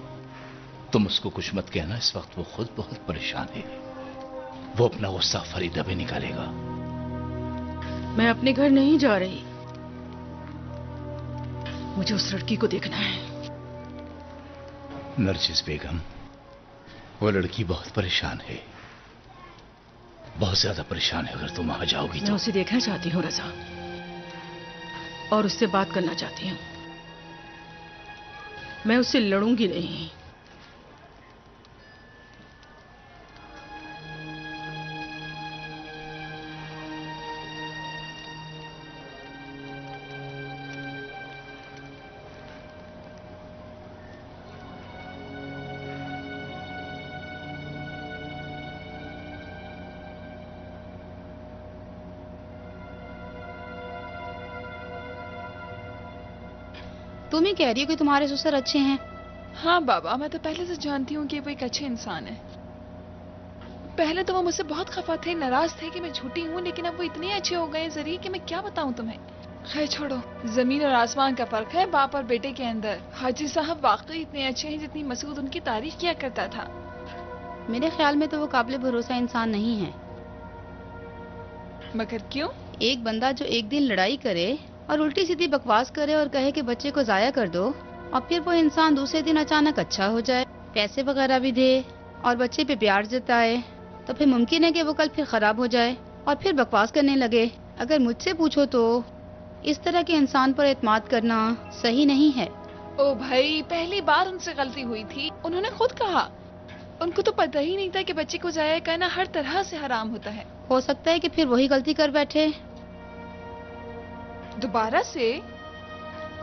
तुम उसको कुछ मत कहना, इस वक्त वो खुद बहुत परेशान है। वो अपना गुस्सा फरीदा पे निकालेगा। मैं अपने घर नहीं जा रही, मुझे उस लड़की को देखना है। नरजिस बेगम, वो लड़की बहुत परेशान है, बहुत ज्यादा परेशान है। अगर तुम वहां जाओगी मैं उसे देखना चाहती हूँ रजा, और उससे बात करना चाहती हूँ। मैं उससे लड़ूंगी नहीं। तुम ही कह रही हो कि तुम्हारे ससुर अच्छे हैं। हाँ बाबा, मैं तो पहले से जानती हूँ कि वो एक अच्छे इंसान है। पहले तो वो मुझसे बहुत खफा थे, नाराज थे कि मैं झूठी हूँ, लेकिन अब वो इतने अच्छे हो गए जरिए कि मैं क्या बताऊँ तुम्हें। खैर छोड़ो, जमीन और आसमान का फर्क है बाप और बेटे के अंदर। हाजी साहब वाकई इतने अच्छे हैं जितनी मसूद उनकी तारीफ किया करता था। मेरे ख्याल में तो वो काबिल भरोसा इंसान नहीं है। मगर क्यों? एक बंदा जो एक दिन लड़ाई करे और उल्टी सीधी बकवास करे और कहे कि बच्चे को जाया कर दो, और फिर वो इंसान दूसरे दिन अचानक अच्छा हो जाए, पैसे वगैरह भी दे और बच्चे पे प्यार जताए, तो फिर मुमकिन है कि वो कल फिर खराब हो जाए और फिर बकवास करने लगे। अगर मुझसे पूछो तो इस तरह के इंसान पर एतमाद करना सही नहीं है। ओ भाई, पहली बार उनसे गलती हुई थी, उन्होंने खुद कहा। उनको तो पता ही नहीं था कि बच्चे को जाया करना हर तरह से हराम होता है। हो सकता है कि फिर वही गलती कर बैठे दोबारा से।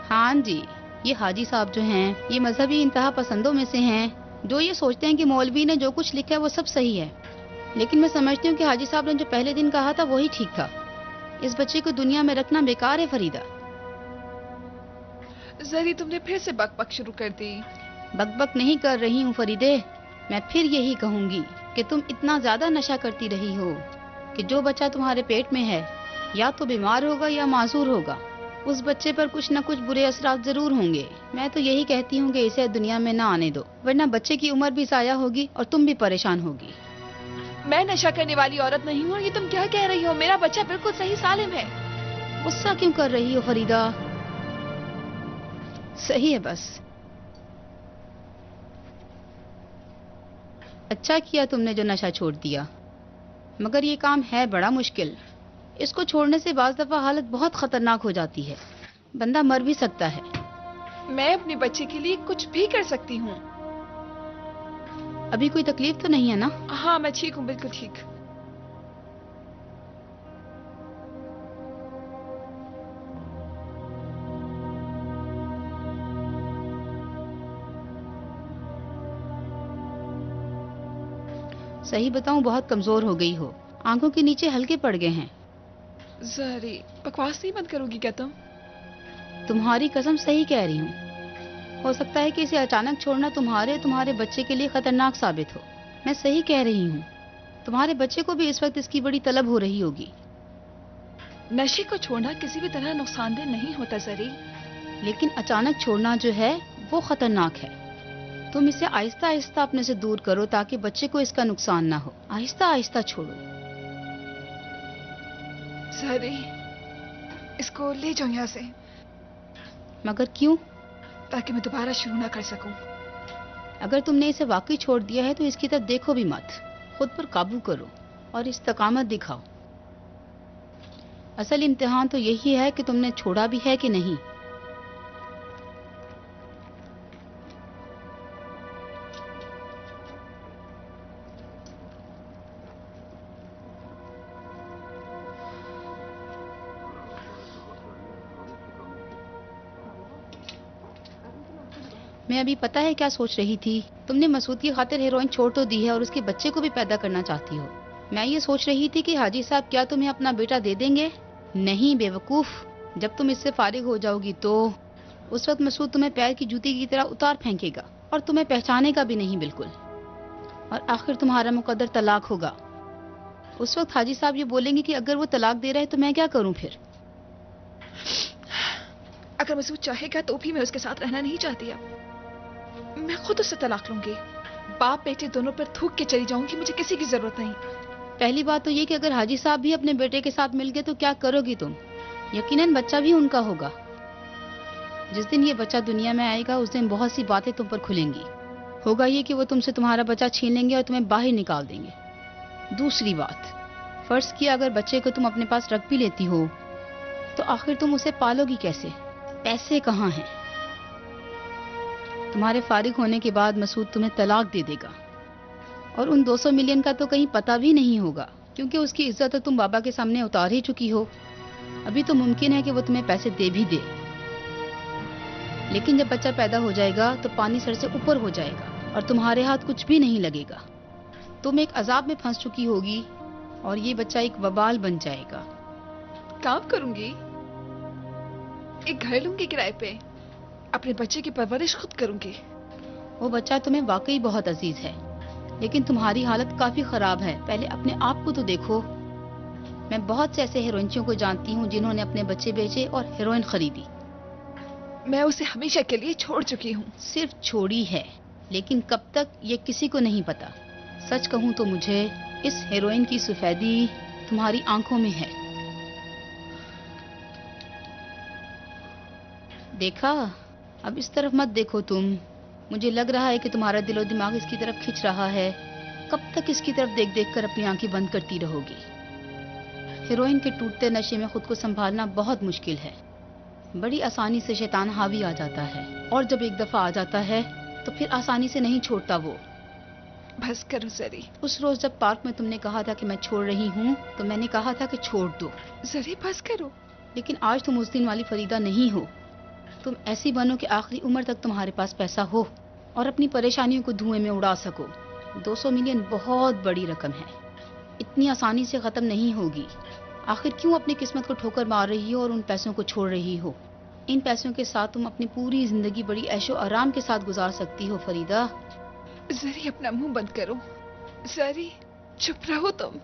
हाँ जी, ये हाजी साहब जो हैं, ये मजहबी इंतहा पसंदों में से हैं, जो ये सोचते हैं कि मौलवी ने जो कुछ लिखा है वो सब सही है। लेकिन मैं समझती हूँ कि हाजी साहब ने जो पहले दिन कहा था वही ठीक था। इस बच्चे को दुनिया में रखना बेकार है फरीदा। जरी, तुमने फिर से बकबक शुरू कर दी। बकबक नहीं कर रही हूँ फरीदे, मैं फिर यही कहूँगी कि तुम इतना ज्यादा नशा करती रही हो कि जो बच्चा तुम्हारे पेट में है या तो बीमार होगा या माजूर होगा। उस बच्चे पर कुछ न कुछ बुरे असरात जरूर होंगे। मैं तो यही कहती हूँ कि इसे दुनिया में ना आने दो, वरना बच्चे की उम्र भी जाया होगी और तुम भी परेशान होगी। मैं नशा करने वाली औरत नहीं हूँ। ये तुम क्या कह रही हो? मेरा बच्चा बिल्कुल सही सालिम है। गुस्सा क्यों कर रही हो फरीदा? सही है बस। अच्छा किया तुमने जो नशा छोड़ दिया, मगर ये काम है बड़ा मुश्किल। इसको छोड़ने से बाज़ दफा हालत बहुत खतरनाक हो जाती है, बंदा मर भी सकता है। मैं अपने बच्चे के लिए कुछ भी कर सकती हूँ। अभी कोई तकलीफ तो नहीं है ना? हाँ, मैं ठीक हूँ, बिल्कुल ठीक। सही बताऊं, बहुत कमजोर हो गई हो, आंखों के नीचे हल्के पड़ गए हैं। जहरी, बकवास नहीं बंद करोगी क्या तुम? तुम्हारी कसम सही कह रही हूँ। हो सकता है कि इसे अचानक छोड़ना तुम्हारे बच्चे के लिए खतरनाक साबित हो। मैं सही कह रही हूँ। तुम्हारे बच्चे को भी इस वक्त इसकी बड़ी तलब हो रही होगी। नशे को छोड़ना किसी भी तरह नुकसानदेह नहीं होता जहरी, लेकिन अचानक छोड़ना जो है वो खतरनाक है। तुम इसे आहिस्ता आहिस्ता अपने से दूर करो ताकि बच्चे को इसका नुकसान ना हो। आहिस्ता आहिस्ता छोड़ो। जहरी, इसको ले जाओ यहाँ से। मगर क्यों? ताकि मैं दोबारा शुरू ना कर सकूं। अगर तुमने इसे वाकई छोड़ दिया है तो इसकी तरफ देखो भी मत। खुद पर काबू करो और इस्तकामत दिखाओ। असल इम्तिहान तो यही है कि तुमने छोड़ा भी है कि नहीं। मैं अभी पता है क्या सोच रही थी? तुमने मसूद की खातिर हेरोइन छोड़ तो दी है और उसके बच्चे को भी पैदा करना चाहती हो। मैं ये सोच रही थी कि हाजी साहब क्या तुम्हें अपना बेटा दे देंगे? नहीं बेवकूफ, जब तुम इससे फारिग हो जाओगी तो उस वक्त मसूद तुम्हें पैर की जूती की तरह उतार फेंकेगा और तुम्हें पहचानेगा भी नहीं बिल्कुल। और आखिर तुम्हारा मुकद्दर तलाक होगा। उस वक्त हाजी साहब ये बोलेंगे कि अगर वो तलाक दे रहे तो मैं क्या करूं फिर? अगर मसूद चाहेगा तो भी मैं उसके साथ रहना नहीं चाहती। अब मैं खुद उससे तलाक लूंगी। बाप बेटे दोनों पर थूक के चली जाऊंगी, मुझे किसी की जरूरत नहीं। पहली बात तो ये कि अगर हाजी साहब भी अपने बेटे के साथ मिल गए तो क्या करोगी तुम? यकीनन बच्चा भी उनका होगा। जिस दिन ये बच्चा दुनिया में आएगा उस दिन बहुत सी बातें तुम पर खुलेंगी। होगा ये कि वो तुमसे तुम्हारा बच्चा छीन लेंगे और तुम्हें बाहर निकाल देंगे। दूसरी बात, फर्ज किया अगर बच्चे को तुम अपने पास रख भी लेती हो तो आखिर तुम उसे पालोगी कैसे? पैसे कहाँ हैं? तुम्हारे फारिग होने के बाद मसूद तुम्हें तलाक दे देगा और उन 200 मिलियन का तो कहीं पता भी नहीं होगा, क्योंकि उसकी इज्जत तो तुम बाबा के सामने उतार ही चुकी हो। अभी तो मुमकिन है कि वो तुम्हें पैसे दे भी दे, लेकिन जब बच्चा पैदा हो जाएगा तो पानी सर से ऊपर हो जाएगा और तुम्हारे हाथ कुछ भी नहीं लगेगा। तुम एक अजाब में फंस चुकी होगी और ये बच्चा एक वबाल बन जाएगा। काम करूंगी, एक घर लूंगी किराए पे, अपने बच्चे की परवरिश खुद करूंगी। वो बच्चा तुम्हें वाकई बहुत अजीज है, लेकिन तुम्हारी हालत काफी खराब है। पहले अपने आप को तो देखो। मैं बहुत से ऐसे हीरोइनों को जानती हूँ जिन्होंने अपने बच्चे बेचे और हीरोइन खरीदी। मैं उसे हमेशा के लिए छोड़ चुकी हूँ। सिर्फ छोड़ी है, लेकिन कब तक ये किसी को नहीं पता। सच कहूँ तो मुझे इस हीरोइन की सफेदी तुम्हारी आंखों में है। देखा? अब इस तरफ मत देखो तुम। मुझे लग रहा है कि तुम्हारा दिलो दिमाग इसकी तरफ खिंच रहा है। कब तक इसकी तरफ देख देख कर अपनी आंखें बंद करती रहोगी? हीरोइन के टूटते नशे में खुद को संभालना बहुत मुश्किल है। बड़ी आसानी से शैतान हावी आ जाता है और जब एक दफा आ जाता है तो फिर आसानी से नहीं छोड़ता वो। बस करो जरी। उस रोज जब पार्क में तुमने कहा था कि मैं छोड़ रही हूँ तो मैंने कहा था कि छोड़ दो। जरी बस करो। लेकिन आज तुम उस दिन वाली फरीदा नहीं हो। तुम ऐसी बनो कि आखिरी उम्र तक तुम्हारे पास पैसा हो और अपनी परेशानियों को धुएं में उड़ा सको। 200 मिलियन बहुत बड़ी रकम है, इतनी आसानी से खत्म नहीं होगी। आखिर क्यों अपनी किस्मत को ठोकर मार रही हो और उन पैसों को छोड़ रही हो? इन पैसों के साथ तुम अपनी पूरी जिंदगी बड़ी ऐशो आराम के साथ गुजार सकती हो फरीदा। जरी अपना मुंह बंद करो। जरी चुप रहो तुम।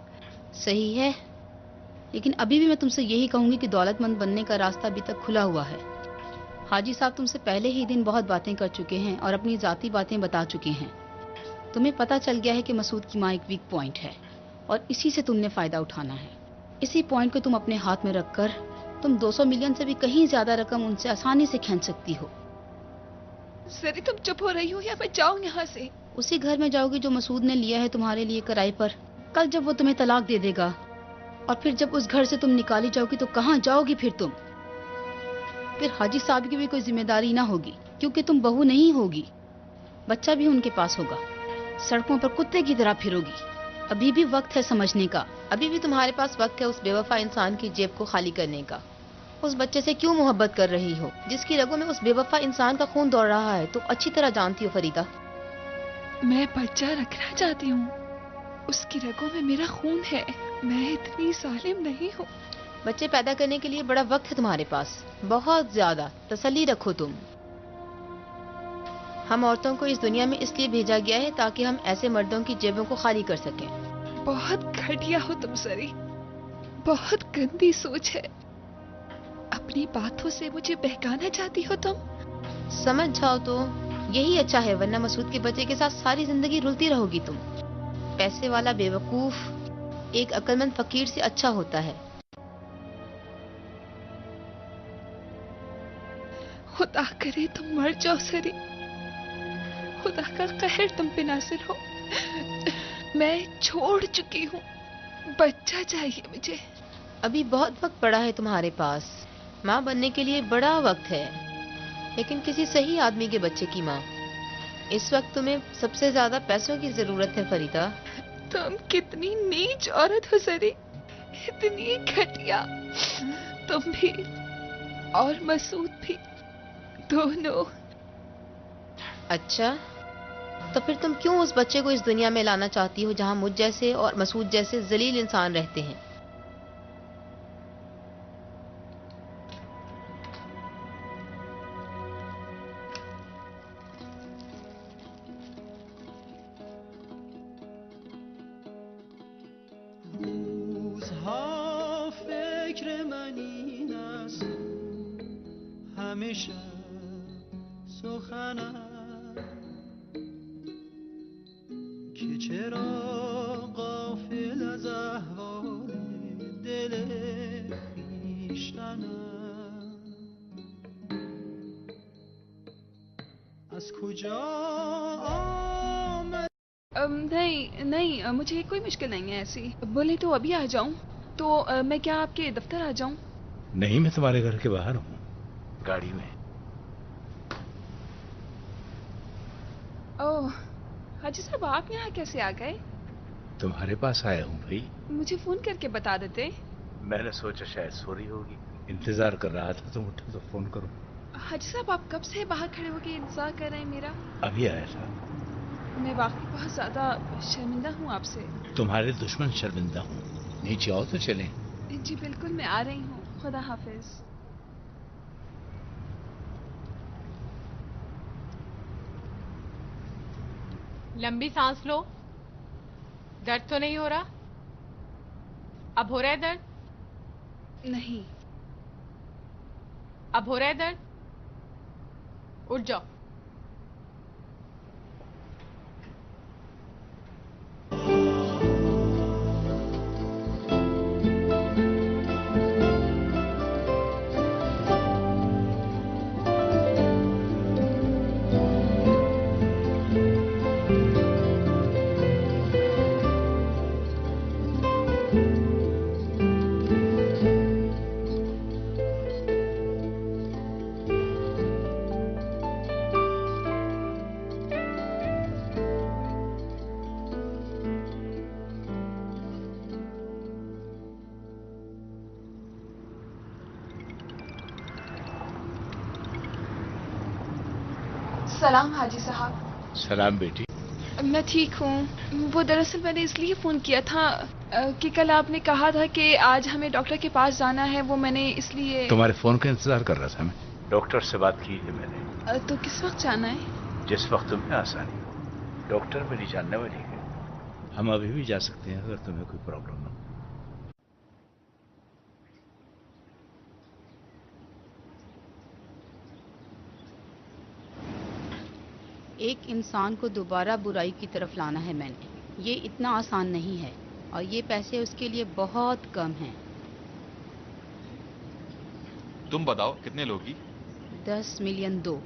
सही है, लेकिन अभी भी मैं तुमसे यही कहूंगी कि दौलतमंद बनने का रास्ता अभी तक खुला हुआ है। हाजी साहब तुमसे पहले ही दिन बहुत बातें कर चुके हैं और अपनी जाती बातें बता चुके हैं। तुम्हें पता चल गया है कि मसूद की माँ एक वीक पॉइंट है और इसी से तुमने फायदा उठाना है। इसी पॉइंट को तुम अपने हाथ में रखकर तुम 200 मिलियन से भी कहीं ज्यादा रकम उनसे आसानी से खींच सकती हो। सरी तुम चुप हो रही हो या मैं जाऊं यहाँ से? उसी घर में जाओगी जो मसूद ने लिया है तुम्हारे लिए किराए पर। कल जब वो तुम्हें तलाक दे देगा और फिर जब उस घर से तुम निकाली जाओगी तो कहाँ जाओगी फिर तुम? फिर हाजी साहब की भी कोई जिम्मेदारी ना होगी, क्योंकि तुम बहू नहीं होगी। बच्चा भी उनके पास होगा। सड़कों पर कुत्ते की तरह फिरोगी। अभी भी वक्त है समझने का। अभी भी तुम्हारे पास वक्त है उस बेवफा इंसान की जेब को खाली करने का। उस बच्चे से क्यों मोहब्बत कर रही हो जिसकी रगों में उस बेवफा इंसान का खून दौड़ रहा है? तुम अच्छी तरह जानती हो फरीदा। मैं बच्चा रखना चाहती हूँ। اس کی رگوں میں میرا خون ہے. میں اتنی ظالم نہیں ہوں. بچے پیدا کرنے کے لیے بڑا وقت ہے تمہارے پاس، بہت زیادہ. تسلی رکھو تم. ہم عورتوں کو اس دنیا میں اس لیے بھیجا گیا ہے تاکہ ہم ایسے مردوں کی جیبوں کو خالی کر سکیں. بہت گھٹیا ہو تم سری، بہت گندی سوچ ہے. اپنی باتوں سے مجھے بہکانا چاہتی ہو تم. سمجھ جاؤ تو یہی اچھا ہے، ورنہ مسعود کے بچے کے ساتھ ساری زندگی رلتی رہو گی تم. پیسے والا بیوقوف ایک عقل مند فقیر سے اچھا ہوتا ہے. خدا کرے تم مر جاؤ سری، خدا کا قہر تم پہ نازل ہو. میں چھوڑ چکی ہوں، بچہ چاہیے مجھے. ابھی بہت وقت پڑا ہے تمہارے پاس. ماں بننے کے لیے بڑا وقت ہے، لیکن کسی صحیح آدمی کے بچے کی ماں. اس وقت تمہیں سب سے زیادہ پیسوں کی ضرورت ہے فریدہ. تم کتنی نیچ عورت ہو سری، اتنی گھٹیا. تم بھی اور مسعود بھی، دونوں. اچھا، تو پھر تم کیوں اس بچے کو اس دنیا میں لانا چاہتی ہو جہاں مجھ جیسے اور مسعود جیسے ذلیل انسان رہتے ہیں؟ روزها فکر من این است، همیشه سخنم که چرا غافل از احوال دل خویشتنم. از کجا آمد نہیں مجھے کوئی مشکل نہیں ہے ایسی. بولے تو ابھی آ جاؤں تو میں کیا آپ کے دفتر آ جاؤں؟ نہیں، میں تمہارے گھر کے باہر ہوں، گاڑی میں. اوہ حاجی صاحب، آپ یہاں کیسے آ گئے؟ تمہارے پاس آیا ہوں بھائی. مجھے فون کر کے بتا دیتے. میں نے سوچا شاید سو رہی ہوگی، انتظار کر رہا تھا تم اٹھے تو فون کروں. حاجی صاحب، آپ کب سے باہر کھڑے ہو کے انتظار کر رہے ہیں میرا؟ ابھی آیا تھا. میں واقعی بہت زیادہ شرمندہ ہوں آپ سے. تمہارے دشمن شرمندہ ہوں. نیچے آؤ تو چلیں. جی بالکل، میں آ رہی ہوں. خدا حافظ. لمبی سانس لو. درد تو نہیں ہو رہا؟ اب ہو رہا ہے درد؟ نہیں. اب ہو رہا ہے درد؟ اٹھ جاؤ. سلام حاجی صاحب. سلام بیٹی. میں ٹھیک ہوں. وہ دراصل میں نے اس لیے فون کیا تھا کہ کل آپ نے کہا تھا کہ آج ہمیں ڈاکٹر کے پاس جانا ہے. وہ میں نے اس لیے تمہارے فون کا انتظار کر رہا تھا. میں ڈاکٹر سے بات کی ہے میں نے. تو کس وقت جانا ہے؟ جس وقت تمہیں آسانی ہو. ڈاکٹر میری جاننے والی ہے، ہم ابھی بھی جا سکتے ہیں اگر تمہیں کوئی پرابلم نہ ہو. ایک انسان کو دوبارہ برائی کی طرف لانا ہے میں نے. یہ اتنا آسان نہیں ہے، اور یہ پیسے اس کے لیے بہت کم ہیں. تم بتاؤ کتنے لوگ کی؟ 10 ملین دو.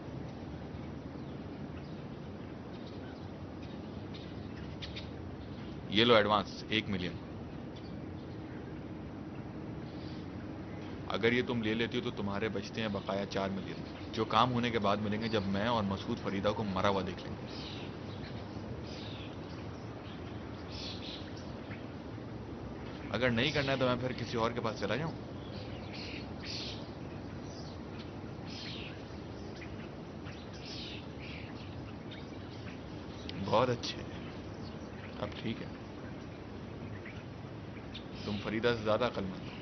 یہ لو ایڈوانس 1 ملین. اگر یہ تم لے لیتی ہو تو تمہارے بچتے ہیں بقایا 4 ملین، جو کام ہونے کے بعد ملیں گے جب میں اور مسعود فریدہ کو مرا ہوا دیکھ لیں گے. اگر نہیں کرنا ہے تو میں پھر کسی اور کے پاس چلا جاؤں. بہت اچھے. اب ٹھیک ہے. तुम फरीदा से ज्यादा अक्लमंद हो।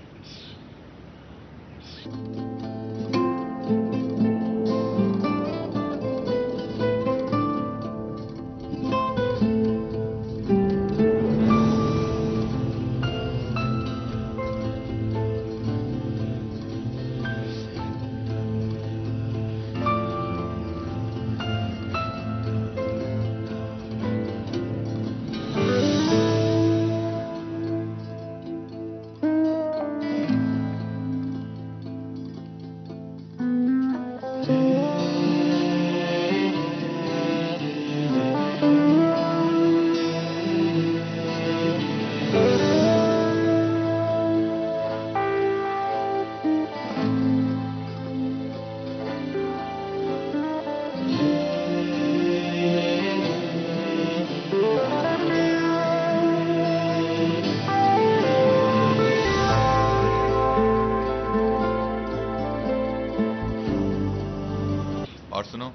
और सुनो,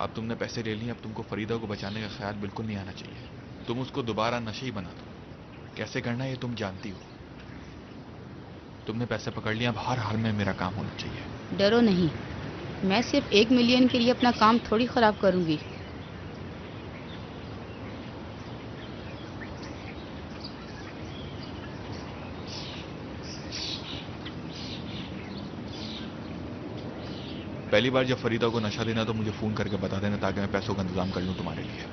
अब तुमने पैसे ले लिए, अब तुमको फरीदा को बचाने का ख्याल बिल्कुल नहीं आना चाहिए। तुम उसको दोबारा नशे ही बना दो। कैसे करना है ये तुम जानती हो। तुमने पैसे पकड़ लिया, अब हर हाल में मेरा काम होना चाहिए। डरो नहीं, मैं सिर्फ 1 मिलियन के लिए अपना काम थोड़ी खराब करूंगी। पहली बार जब फरीदा को नशा देना तो मुझे फोन करके बता देना, ताकि मैं पैसों का इंतजाम कर लूं तुम्हारे लिए।